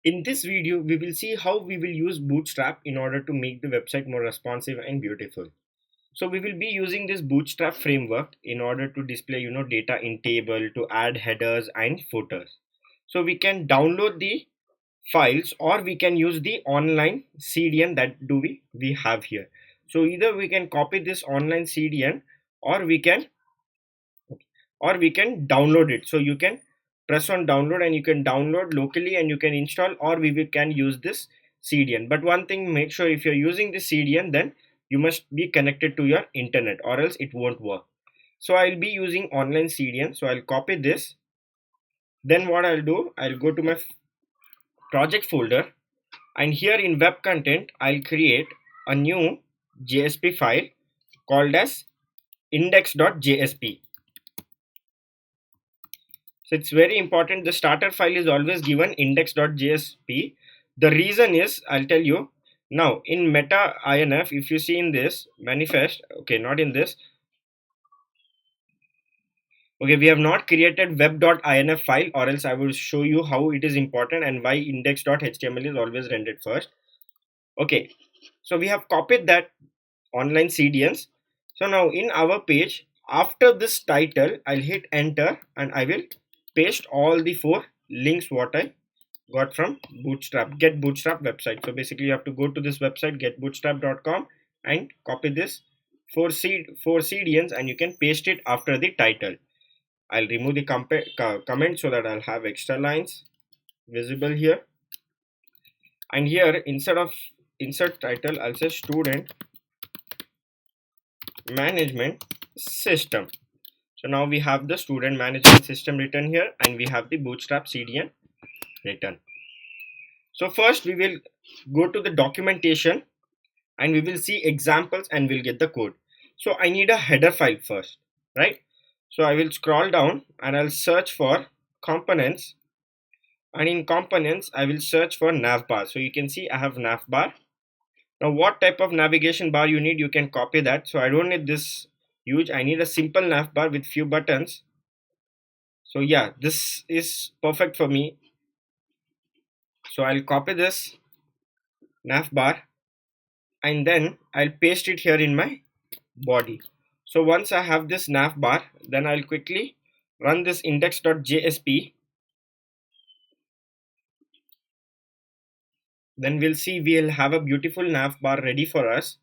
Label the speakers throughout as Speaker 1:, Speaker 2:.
Speaker 1: In this video, we will see how we will use Bootstrap in order to make the website more responsive and beautiful. So we will be using this Bootstrap framework in order to display, data in table, to add headers and footers. So we can download the files or we can use the online CDN that we have here. So either we can copy this online CDN or we can download it. So you can press on download and you can download locally and you can install, or can use this CDN. But one thing, make sure if you're using the CDN, then you must be connected to your internet or else it won't work. So I'll be using online CDN, so I'll copy this. Then what I'll do, I'll go to my project folder, and here in web content I'll create a new JSP file called as index.jsp. So it's very important, the starter file is always given index.jsp. The reason is, I'll tell you now. In meta inf, if you see in this manifest, okay, not in this, okay, we have not created web.inf file, or else I will show you how it is important and why index.html is always rendered first. Okay, so we have copied that online CDNs. So now in our page, after this title, I'll hit enter and I will paste all the 4 links what I got from Bootstrap, Get Bootstrap website. So basically you have to go to this website getbootstrap.com and copy this 4 CDNs and you can paste it after the title. I'll remove the comment so that I'll have extra lines visible here. And here, instead of insert title, I'll say student management system. So now we have the student management system written here and we have the Bootstrap CDN written. So first we will go to the documentation and we will see examples and we'll get the code. So I need a header file first, right? So I will scroll down and I'll search for components, and in components I will search for navbar. So you can see I have navbar. Now what type of navigation bar you need, you can copy that. So I don't need this huge, I need a simple navbar with few buttons. So yeah, this is perfect for me. So I'll copy this navbar and then I'll paste it here in my body. So once I have this navbar, then I'll quickly run this index.jsp. Then we'll see we'll have a beautiful navbar ready for us.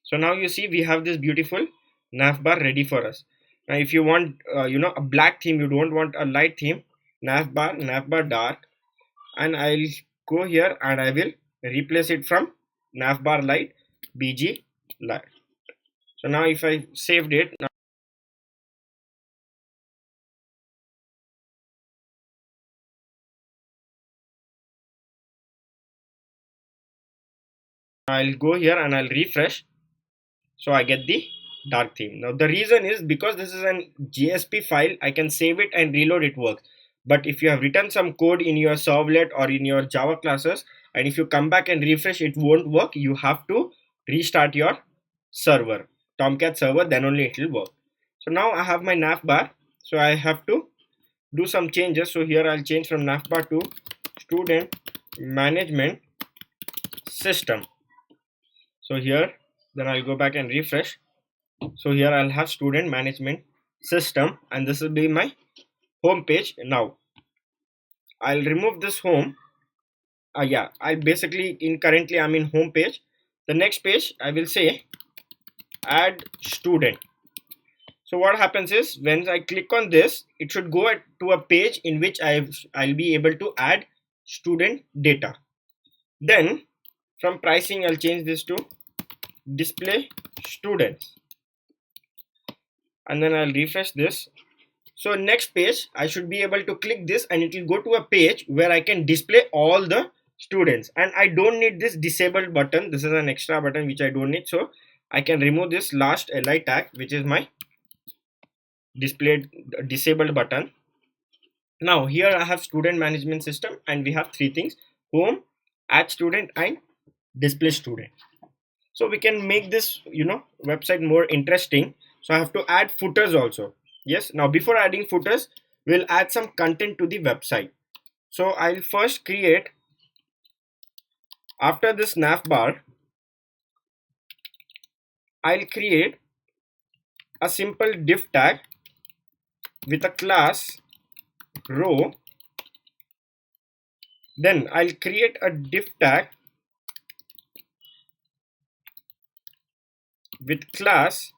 Speaker 1: So now you see we have this beautiful navbar ready for us. Now if you want a black theme, you don't want a light theme, navbar dark, and I'll go here and I will replace it from navbar light bg light. So now if I saved it, now I'll go here and I'll refresh. So I get the dark theme. Now the reason is because this is an JSP file, I can save it and reload, it works. But if you have written some code in your servlet or in your Java classes, and if you come back and refresh, it won't work. You have to restart your server, Tomcat server, then only it will work. So now I have my navbar. So I have to do some changes. So here I'll change from navbar to student management system. So here, then I'll go back and refresh. So here I'll have student management system and this will be my home page. Now I'll remove this home. Yeah, I basically currently I'm in home page. The next page I will say add student. So what happens is when I click on this, it should go to a page in which I'll be able to add student data. Then from pricing I'll change this to display students and then I'll refresh this. So next page I should be able to click this and it will go to a page where I can display all the students, and I don't need this disabled button. This is an extra button which I don't need, so I can remove this last li tag, which is my displayed disabled button. Now here I have student management system and we have 3 things: home, add student and display student. So we can make this website more interesting. So I have to add footers also. Yes, now before adding footers, we'll add some content to the website. So I'll first create, after this navbar, I'll create a simple div tag with a class row. Then I'll create a div tag with class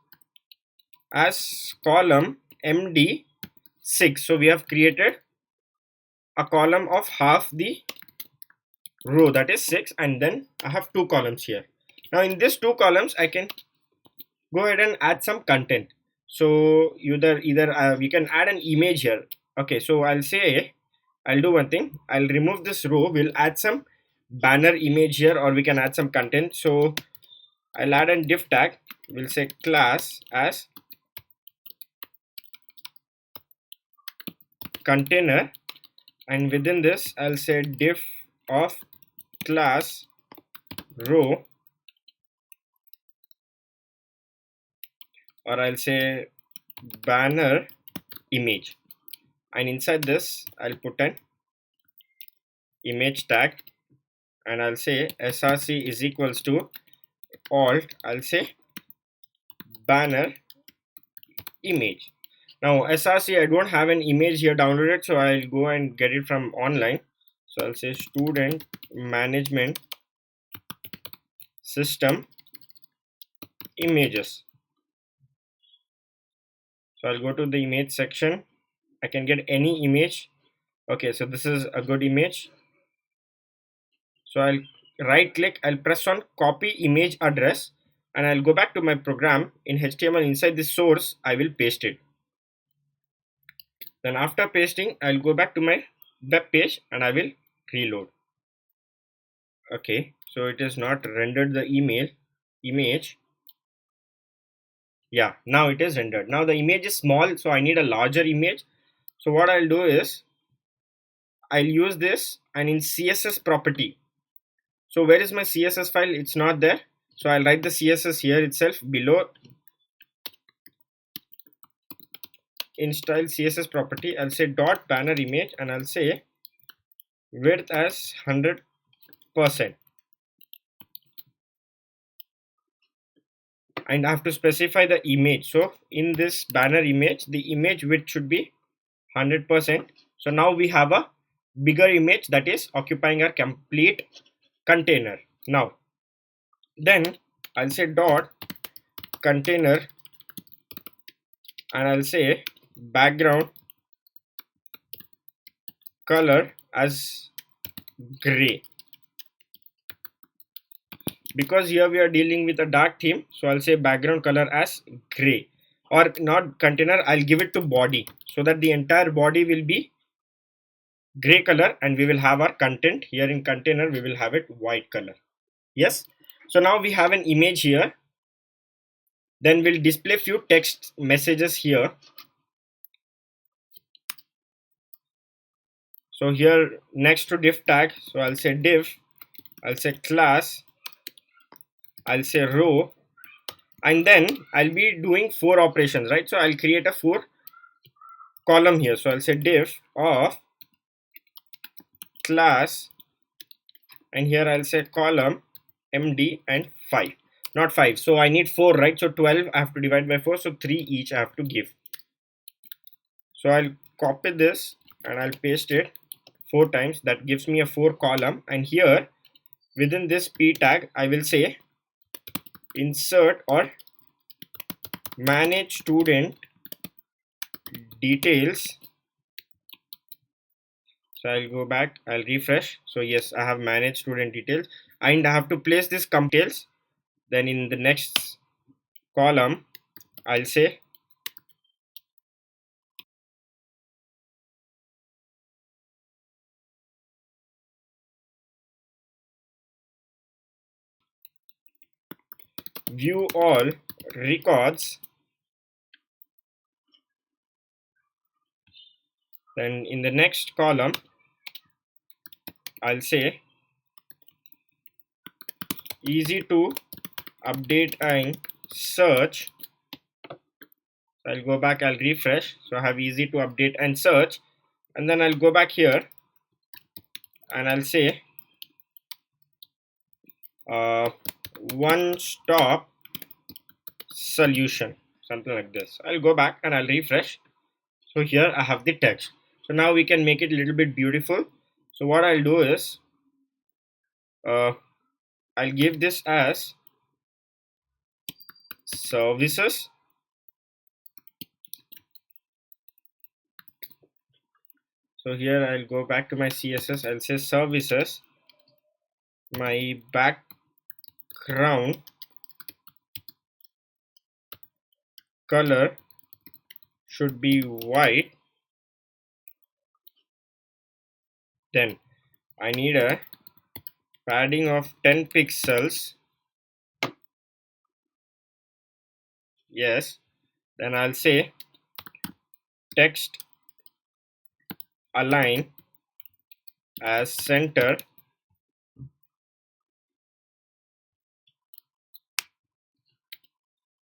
Speaker 1: as column md6. So we have created a column of half the row, that is 6, and then I have two columns here. Now in these two columns I can go ahead and add some content. So either we can add an image here. Okay, so I'll do one thing. I'll remove this row. We'll add some banner image here, or we can add some content. So I'll add a div tag. We'll say class as container, and within this I'll say div of class row, or I'll say banner image, and inside this I'll put an image tag, and I'll say src is equals to alt, I'll say banner image. Now src, I don't have an image here downloaded, so I'll go and get it from online. So I'll say student management system images. So I'll go to the image section. I can get any image. Okay, so this is a good image. So I'll right click, I'll press on copy image address, and I'll go back to my program. In HTML, inside the source I will paste it. Then after pasting, I'll go back to my web page and I will reload. Okay, so it is not rendered the image. Yeah, now it is rendered. Now the image is small, so I need a larger image. So what I'll do is I'll use this, and in CSS property. So where is my CSS file? It's not there. So I'll write the CSS here itself below. In style CSS property, I'll say dot banner image, and I'll say width as 100%. And I have to specify the image. So in this banner image, the image width should be 100%. So now we have a bigger image that is occupying our complete container. Now then I'll say dot container, and I'll say background color as gray, because here we are dealing with a dark theme. So I'll say background color as gray, or not container, I'll give it to body, so that the entire body will be gray color, and we will have our content here. In container we will have it white color. Yes, so now we have an image here. Then we'll display few text messages here. So here next to div tag, so I'll say div, I'll say class, I'll say row, and then I'll be doing 4 operations, right? So I'll create a 4 column here. So I'll say div of class, and here I'll say column md and 5, not 5. So I need 4, right? So 12 I have to divide by 4, so 3 each I have to give. So I'll copy this and I'll paste it 4 times. That gives me a 4 column, and here within this p tag I will say insert or manage student details. So I'll go back, I'll refresh. So yes, I have managed student details, and I have to place this details. Then in the next column I'll say view all records. Then in the next column I'll say easy to update and search I'll go back, I'll refresh, so I have easy to update and search, and then I'll go back here and I'll say uh, one stop solution, something like this. I'll go back and I'll refresh. So here I have the text. So now we can make it a little bit beautiful. So what I'll do is I'll give this as services. So here I'll go back to my CSS. I'll say services. My background color should be white. Then I need a padding of 10 pixels. Yes. Then I'll say text align as center.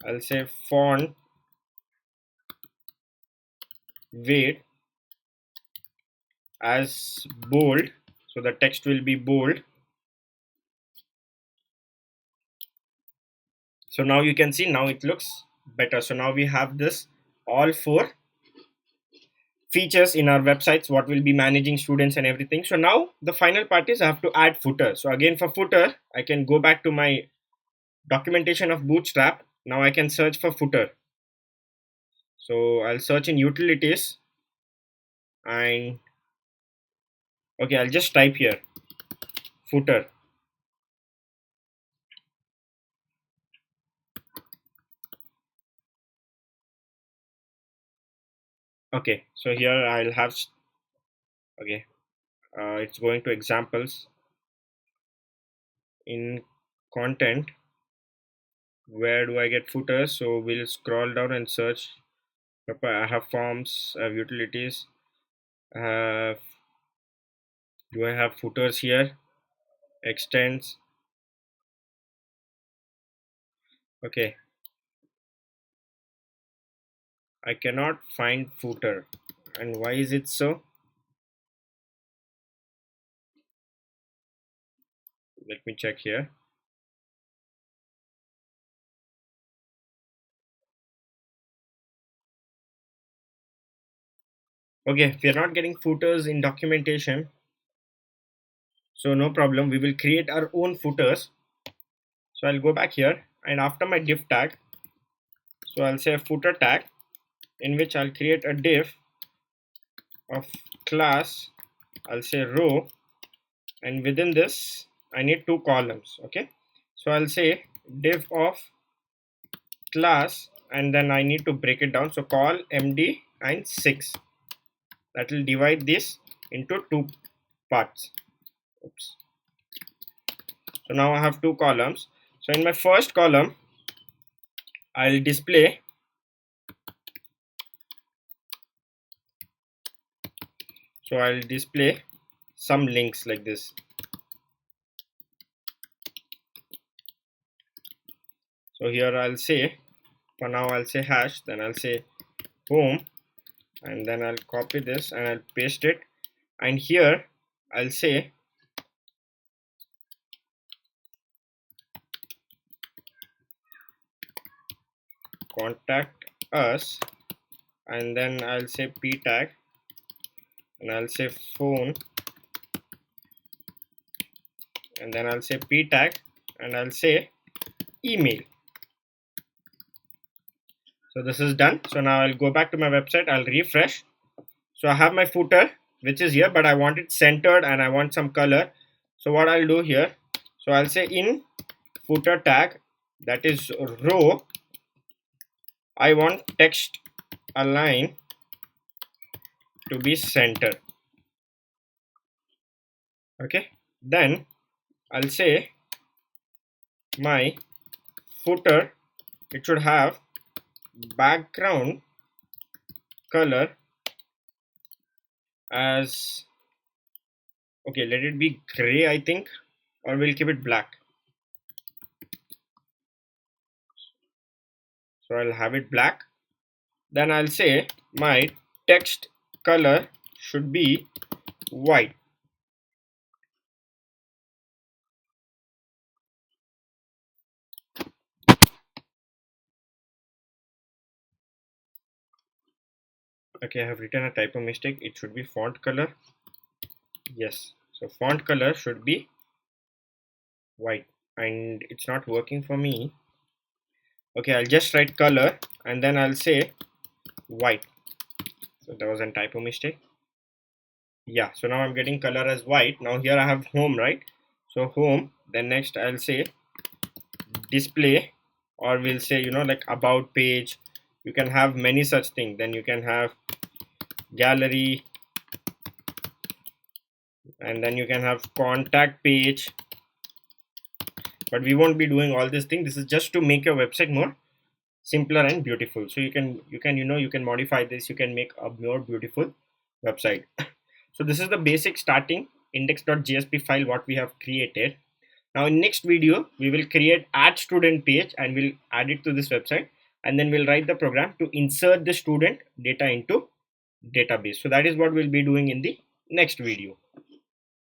Speaker 1: I'll say font weight as bold, so the text will be bold. So now you can see, now it looks better. So now we have this all four features in our websites, what will be managing students and everything. So now the final part is I have to add footer. So again, for footer, I can go back to my documentation of Bootstrap. Now I can search for footer. So I'll search in utilities, and okay, I'll just type here footer. Okay, so here I'll have, okay, it's going to examples. In content, where do I get footers? So we'll scroll down and search. I have forms, I have utilities, I have, do I have footers here? Extends. Okay, I cannot find footer. And why is it so? Let me check here. Okay, we are not getting footers in documentation, so no problem, we will create our own footers. So I'll go back here, and after my div tag, so I'll say a footer tag, in which I'll create a div of class, I'll say row, and within this I need two columns. Okay, so I'll say div of class, and then I need to break it down, so call md and 6. That will divide this into two parts. Oops. So now I have two columns. So in my first column, I'll display some links like this. So here I'll say, for now I'll say hash, then I'll say home, and then I'll copy this and I'll paste it, and here I'll say contact us, and then I'll say p tag, and I'll say phone, and then I'll say p tag, and I'll say email. So this is done. So now I'll go back to my website, I'll refresh. So I have my footer, which is here, but I want it centered and I want some color. So what I'll do here, so I'll say in footer tag, that is row, I want text align to be center. Okay, then I'll say my footer, it should have background color as, okay, let it be gray, I think, or we'll keep it black. So I'll have it black. then I'll say my text color should be white. Okay, I have written a typo mistake. It should be font color. Yes, so font color should be white, and it's not working for me. Okay, I'll just write color and then I'll say white. So there was a typo mistake. Yeah, so now I'm getting color as white. Now here I have home, right? So home, then next I'll say display, or we'll say, like about page. You can have many such things. Then you can have gallery, and then you can have contact page, but we won't be doing all this thing. This is just to make your website more simpler and beautiful. So you can modify this, you can make a more beautiful website. So this is the basic starting index.jsp file what we have created. Now in next video we will create add student page and we'll add it to this website, and then we'll write the program to insert the student data into database. So that is what we'll be doing in the next video.